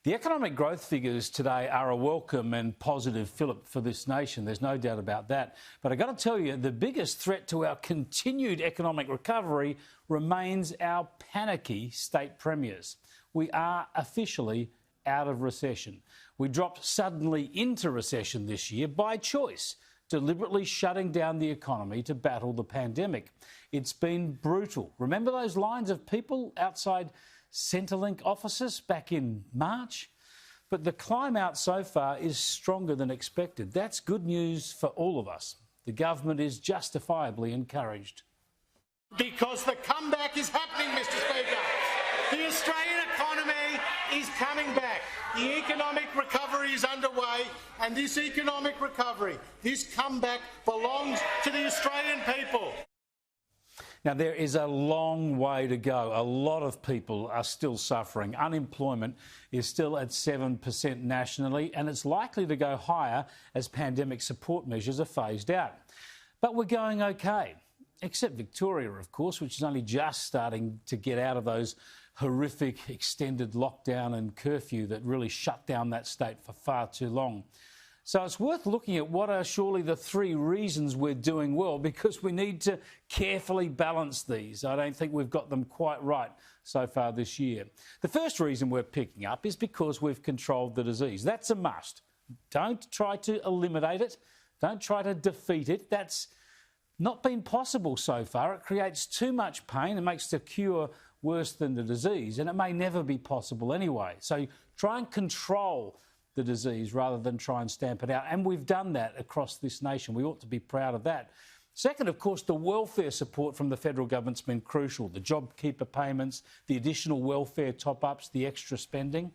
The economic growth figures today are a welcome and positive fillip for this nation. There's no doubt about that. But I've got to tell you, the biggest threat to our continued economic recovery remains our panicky state premiers. We are officially out of recession. We dropped suddenly into recession this year by choice, deliberately shutting down the economy to battle the pandemic. It's been brutal. Remember those lines of people outside Centrelink offices back in March? But the climb out so far is stronger than expected. That's good news for all of us. The government is justifiably encouraged. Because the comeback is happening, Mr. Speaker. The Australian economy is coming back. The economic recovery is underway, and this economic recovery, this comeback, belongs to the Australian people. Now, there is a long way to go. A lot of people are still suffering. Unemployment is still at 7% nationally, and it's likely to go higher as pandemic support measures are phased out. But we're going okay, except Victoria, of course, which is only just starting to get out of those horrific extended lockdown and curfew that really shut down that state for far too long. So it's worth looking at what are surely the three reasons we're doing well, because we need to carefully balance these. I don't think we've got them quite right so far this year. The first reason we're picking up is because we've controlled the disease. That's a must. Don't try to eliminate it. Don't try to defeat it. That's not been possible so far. It creates too much pain and makes the cure worse than the disease, and it may never be possible anyway. So try and control the disease rather than try and stamp it out. And we've done that across this nation. We ought to be proud of that. Second, of course, the welfare support from the federal government's been crucial. The JobKeeper payments, the additional welfare top-ups, the extra spending.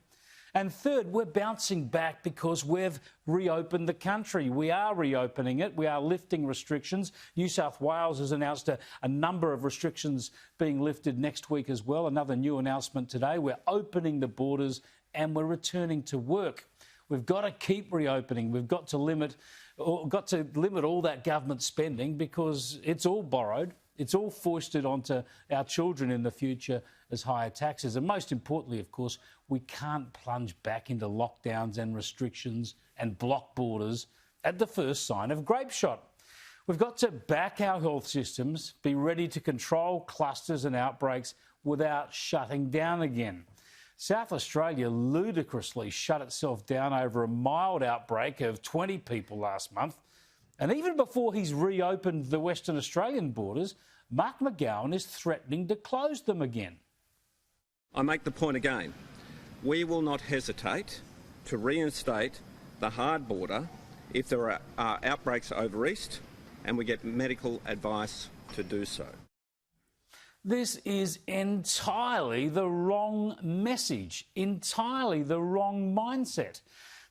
And third, we're bouncing back because we've reopened the country. We are reopening it. We are lifting restrictions. New South Wales has announced a number of restrictions being lifted next week as well. Another new announcement today. We're opening the borders and we're returning to work. We've got to keep reopening. We've got to limit all that government spending because it's all borrowed. It's all foisted onto our children in the future as higher taxes. And most importantly, of course, we can't plunge back into lockdowns and restrictions and block borders at the first sign of grape shot. We've got to back our health systems, be ready to control clusters and outbreaks without shutting down again. South Australia ludicrously shut itself down over a mild outbreak of 20 people last month. And even before he's reopened the Western Australian borders, Mark McGowan is threatening to close them again. I make the point again. We will not hesitate to reinstate the hard border if there are outbreaks over east and we get medical advice to do so. This is entirely the wrong message, entirely the wrong mindset.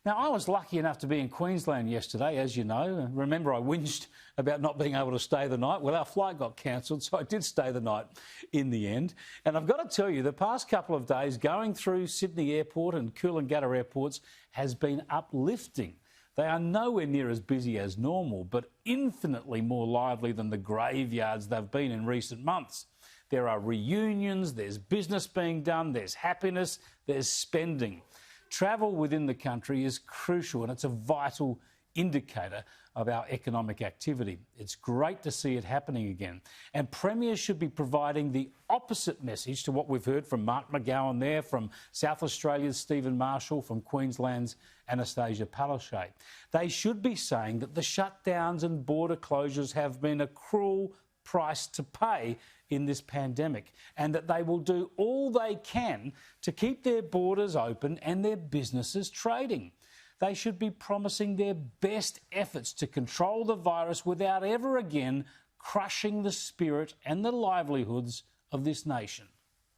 Now, I was lucky enough to be in Queensland yesterday, as you know. Remember, I whinged about not being able to stay the night. Well, our flight got cancelled, so I did stay the night in the end. And I've got to tell you, the past couple of days going through Sydney Airport and Coolangatta airports has been uplifting. They are nowhere near as busy as normal, but infinitely more lively than the graveyards they've been in recent months. There are reunions, there's business being done, there's happiness, there's spending. Travel within the country is crucial and it's a vital indicator of our economic activity. It's great to see it happening again. And premiers should be providing the opposite message to what we've heard from Mark McGowan there, from South Australia's Stephen Marshall, from Queensland's Anastasia Palaszczuk. They should be saying that the shutdowns and border closures have been a cruel price to pay in this pandemic, and that they will do all they can to keep their borders open and their businesses trading. They should be promising their best efforts to control the virus without ever again crushing the spirit and the livelihoods of this nation.